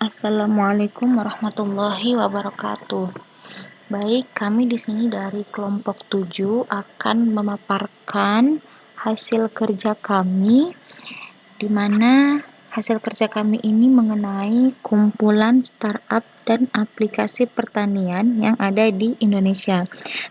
Assalamualaikum warahmatullahi wabarakatuh. Baik, kami di sini dari kelompok 7 akan memaparkan hasil kerja kami, di mana hasil kerja kami ini mengenai kumpulan startup dan aplikasi pertanian yang ada di Indonesia.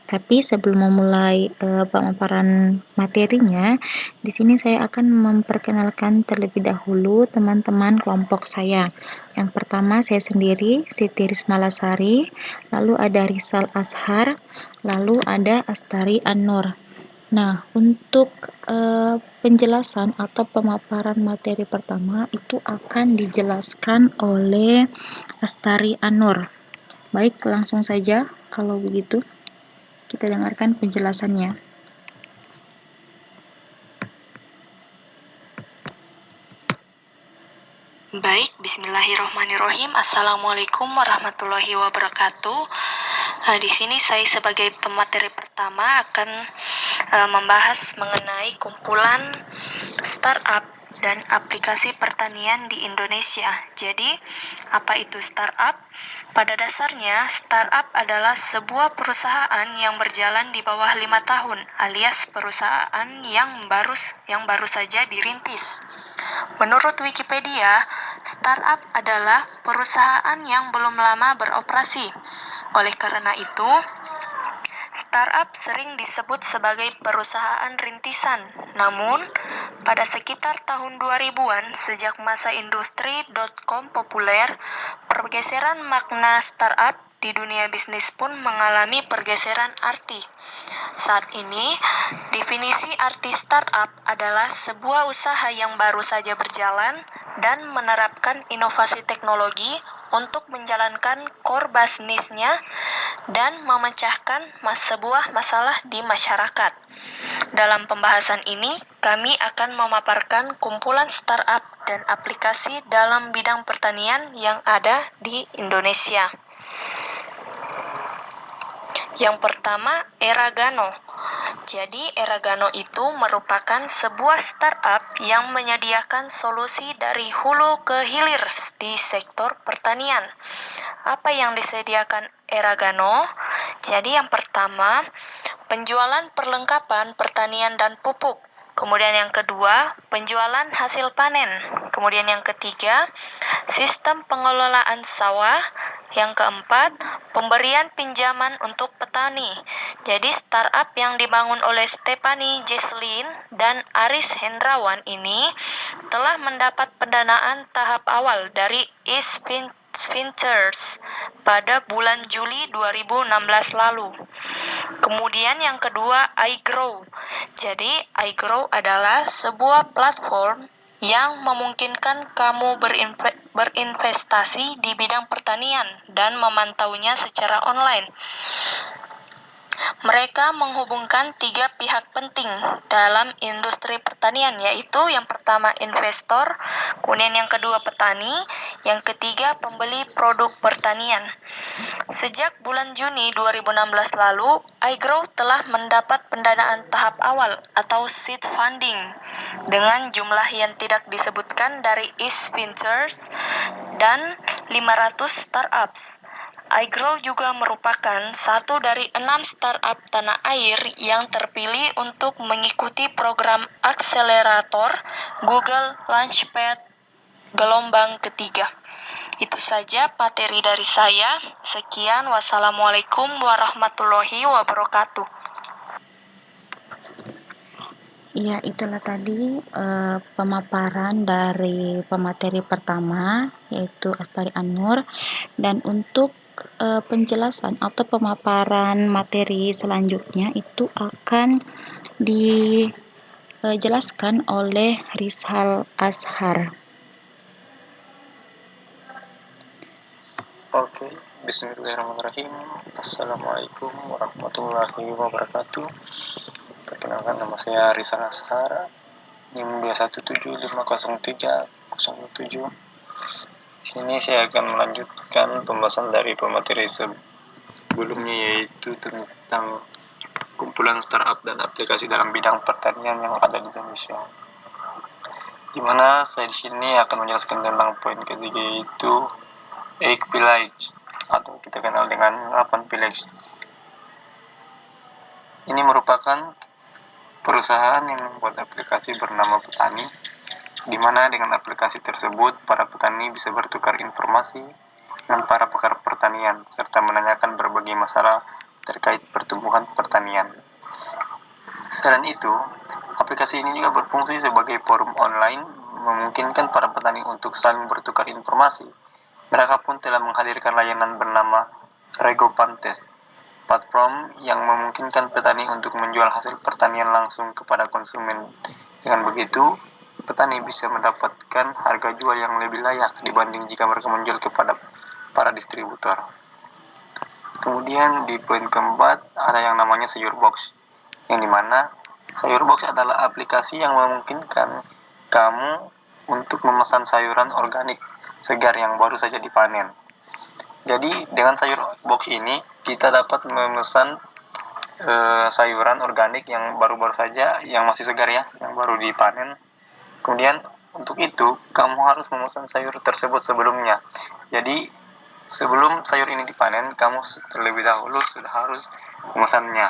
Tapi sebelum memulai pemaparan materinya, di sini saya akan memperkenalkan terlebih dahulu teman-teman kelompok saya. Yang pertama saya sendiri, Siti Rismalasari, lalu ada Rizal Ashar, lalu ada Astari An-Nur. Nah, untuk penjelasan atau pemaparan materi pertama itu akan dijelaskan oleh Astari An-Nur. Baik, langsung saja kalau begitu kita dengarkan penjelasannya. Baik, bismillahirrahmanirrahim. Assalamualaikum warahmatullahi wabarakatuh. Di sini saya sebagai pemateri pertama akan membahas mengenai kumpulan startup dan aplikasi pertanian di Indonesia. Jadi, apa itu startup? Pada dasarnya, startup adalah sebuah perusahaan yang berjalan di bawah 5 tahun, alias perusahaan yang baru saja dirintis. Menurut Wikipedia, startup adalah perusahaan yang belum lama beroperasi. Oleh karena itu, startup sering disebut sebagai perusahaan rintisan. Namun, pada sekitar tahun 2000-an, sejak masa industri.com populer, pergeseran makna startup di dunia bisnis pun mengalami pergeseran arti. Saat ini, definisi arti startup adalah sebuah usaha yang baru saja berjalan dan menerapkan inovasi teknologi untuk menjalankan core bisnisnya dan memecahkan sebuah masalah di masyarakat. Dalam pembahasan ini, kami akan memaparkan kumpulan startup dan aplikasi dalam bidang pertanian yang ada di Indonesia. Yang pertama, Eragano. Jadi, Eragano itu merupakan sebuah startup yang menyediakan solusi dari hulu ke hilir di sektor pertanian. Apa yang disediakan Eragano? Jadi, yang pertama, penjualan perlengkapan pertanian dan pupuk. Kemudian yang kedua, penjualan hasil panen. Kemudian yang ketiga, sistem pengelolaan sawah. Yang keempat, pemberian pinjaman untuk petani. Jadi startup yang dibangun oleh Stephanie Jesslyn dan Aris Hendrawan ini telah mendapat pendanaan tahap awal dari East Ventures pada bulan Juli 2016 lalu. Kemudian yang kedua, iGrow. Jadi iGrow adalah sebuah platform yang memungkinkan kamu berinvestasi di bidang pertanian dan memantaunya secara online. Mereka menghubungkan 3 pihak penting dalam industri pertanian, yaitu yang pertama investor, kemudian yang kedua petani, yang ketiga pembeli produk pertanian. Sejak bulan Juni 2016 lalu, iGrow telah mendapat pendanaan tahap awal atau seed funding dengan jumlah yang tidak disebutkan dari East Ventures dan 500 startups. iGrow juga merupakan satu dari 6 startup tanah air yang terpilih untuk mengikuti program akselerator Google Launchpad gelombang ketiga. Itu saja materi dari saya. Sekian, wassalamualaikum warahmatullahi wabarakatuh. Ya, itulah tadi pemaparan dari pemateri pertama, yaitu Astari An-Nur. Dan untuk penjelasan atau pemaparan materi selanjutnya itu akan dijelaskan oleh Rizal Ashar. Oke, bismillahirrahmanirrahim. Assalamualaikum warahmatullahi wabarakatuh. Perkenalkan, nama saya Rizal Ashar, NIM 217503007. Di sini saya akan melanjutkan pembahasan dari pemateri sebelumnya, yaitu tentang kumpulan startup dan aplikasi dalam bidang pertanian yang ada di Indonesia. Di mana saya di sini akan menjelaskan tentang poin ketiga, yaitu Eight Village atau kita kenal dengan 8 Village. Ini merupakan perusahaan yang membuat aplikasi bernama Petani, di mana dengan aplikasi tersebut para petani bisa bertukar informasi dengan para pakar pertanian serta menanyakan berbagai masalah terkait pertumbuhan pertanian. Selain itu, aplikasi ini juga berfungsi sebagai forum online, memungkinkan para petani untuk saling bertukar informasi. Mereka pun telah menghadirkan layanan bernama Regopantes, platform yang memungkinkan petani untuk menjual hasil pertanian langsung kepada konsumen. Dengan begitu, petani bisa mendapatkan harga jual yang lebih layak dibanding jika mereka menjual kepada para distributor. Kemudian di poin keempat ada yang namanya sayur box, yang dimana sayur box adalah aplikasi yang memungkinkan kamu untuk memesan sayuran organik segar yang baru saja dipanen. Jadi dengan sayur box ini kita dapat memesan sayuran organik yang baru-baru saja, yang masih segar ya, yang baru dipanen. Kemudian untuk itu kamu harus memesan sayur tersebut sebelumnya. Jadi sebelum sayur ini dipanen, kamu terlebih dahulu sudah harus memesannya.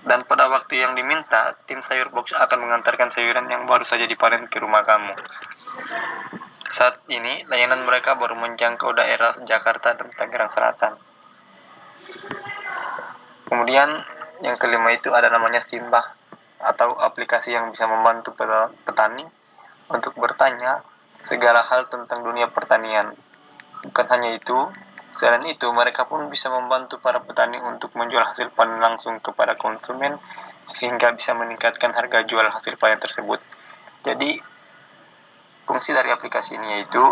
Dan pada waktu yang diminta, tim sayur box akan mengantarkan sayuran yang baru saja dipanen ke rumah kamu. Saat ini, layanan mereka baru menjangkau daerah Jakarta dan Tangerang Selatan. Kemudian yang kelima itu ada namanya Simbah, atau aplikasi yang bisa membantu petani untuk bertanya segala hal tentang dunia pertanian. Bukan hanya itu, selain itu mereka pun bisa membantu para petani untuk menjual hasil panen langsung kepada konsumen sehingga bisa meningkatkan harga jual hasil panen tersebut. Jadi fungsi dari aplikasi ini yaitu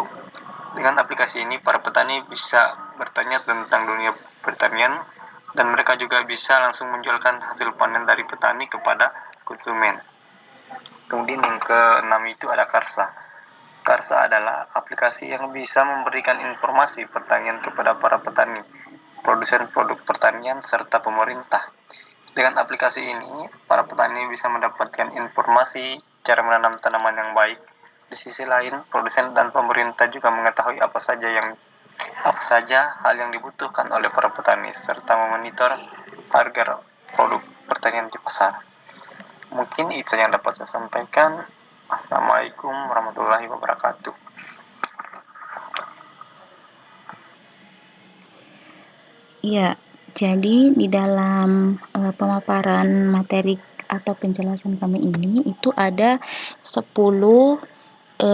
dengan aplikasi ini para petani bisa bertanya tentang dunia pertanian dan mereka juga bisa langsung menjualkan hasil panen dari petani kepada konsumen. Kemudian yang keenam itu ada Karsa. Karsa adalah aplikasi yang bisa memberikan informasi pertanian kepada para petani, produsen produk pertanian, serta pemerintah. Dengan aplikasi ini, para petani bisa mendapatkan informasi cara menanam tanaman yang baik. Di sisi lain, produsen dan pemerintah juga mengetahui apa saja hal yang dibutuhkan oleh para petani, serta memonitor harga produk pertanian di pasar. Mungkin itu yang dapat saya sampaikan. Assalamualaikum warahmatullahi wabarakatuh. Iya, jadi di dalam pemaparan materi atau penjelasan kami ini itu ada 10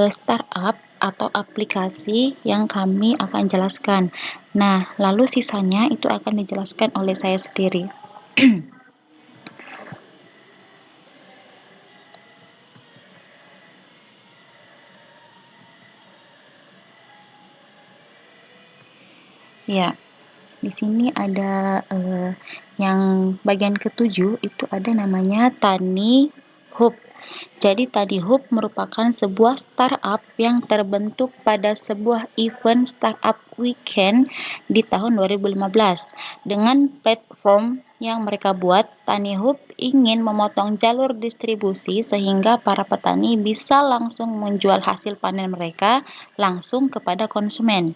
startup atau aplikasi yang kami akan jelaskan. Nah, lalu sisanya itu akan dijelaskan oleh saya sendiri. Ya, di sini ada yang bagian ke-7 itu ada namanya Tani Hub. Jadi Tani Hub merupakan sebuah startup yang terbentuk pada sebuah event startup weekend di tahun 2015. Dengan platform yang mereka buat, Tani Hub ingin memotong jalur distribusi sehingga para petani bisa langsung menjual hasil panen mereka langsung kepada konsumen.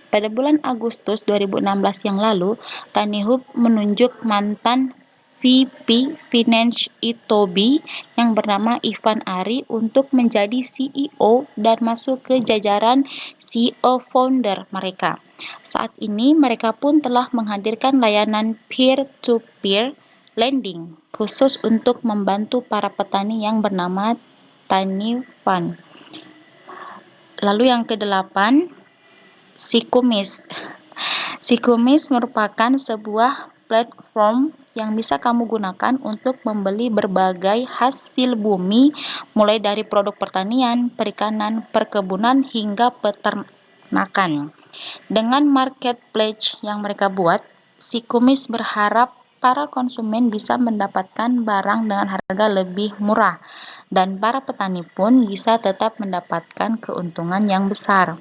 Pada bulan Agustus 2016 yang lalu, Tani Hub menunjuk mantan VP Finance Itobi yang bernama Ivan Ari untuk menjadi CEO dan masuk ke jajaran CEO founder mereka. Saat ini mereka pun telah menghadirkan layanan peer-to-peer lending khusus untuk membantu para petani yang bernama Tani Fund. Lalu yang ke-8, Sikumis. Sikumis merupakan sebuah platform yang bisa kamu gunakan untuk membeli berbagai hasil bumi, mulai dari produk pertanian, perikanan, perkebunan, hingga peternakan. Dengan marketplace yang mereka buat, Sikumis berharap para konsumen bisa mendapatkan barang dengan harga lebih murah, dan para petani pun bisa tetap mendapatkan keuntungan yang besar.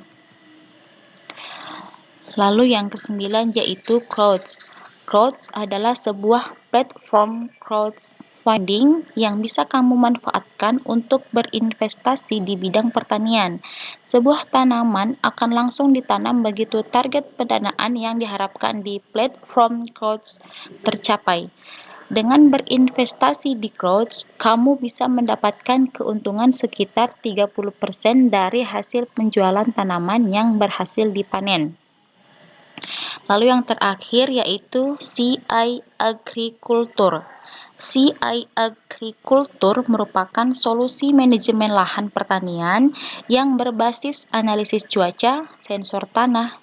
Lalu yang ke-9 yaitu Crowds. Crowds adalah sebuah platform crowdfunding funding yang bisa kamu manfaatkan untuk berinvestasi di bidang pertanian. Sebuah tanaman akan langsung ditanam begitu target pendanaan yang diharapkan di platform Crowds tercapai. Dengan berinvestasi di Crowds, kamu bisa mendapatkan keuntungan sekitar 30% dari hasil penjualan tanaman yang berhasil dipanen. Lalu yang terakhir yaitu CI Agriculture. CI Agriculture merupakan solusi manajemen lahan pertanian yang berbasis analisis cuaca, sensor tanah,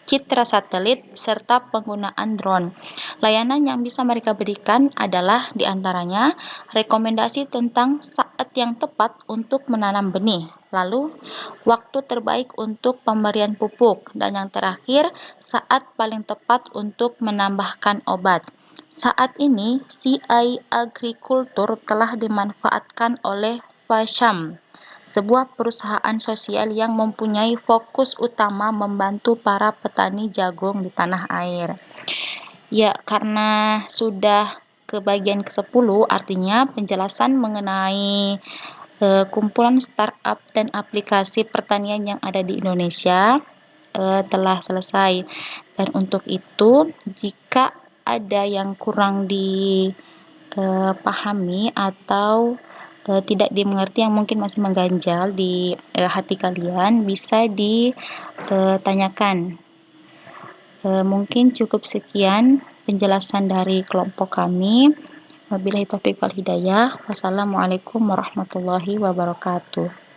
citra satelit, serta penggunaan drone. Layanan yang bisa mereka berikan adalah diantaranya rekomendasi tentang saat yang tepat untuk menanam benih, lalu waktu terbaik untuk pemberian pupuk, dan yang terakhir saat paling tepat untuk menambahkan obat. Saat ini, CI Agriculture telah dimanfaatkan oleh Fasham, sebuah perusahaan sosial yang mempunyai fokus utama membantu para petani jagung di tanah air. Ya, karena sudah ke bagian ke-10, artinya penjelasan mengenai kumpulan startup dan aplikasi pertanian yang ada di Indonesia telah selesai. Dan untuk itu, jika ada yang kurang dipahami atau tidak dimengerti yang mungkin masih mengganjal di hati kalian, bisa ditanyakan. Mungkin cukup sekian penjelasan dari kelompok kami. Wabillahi taufiq wal hidayah. Wassalamualaikum warahmatullahi wabarakatuh.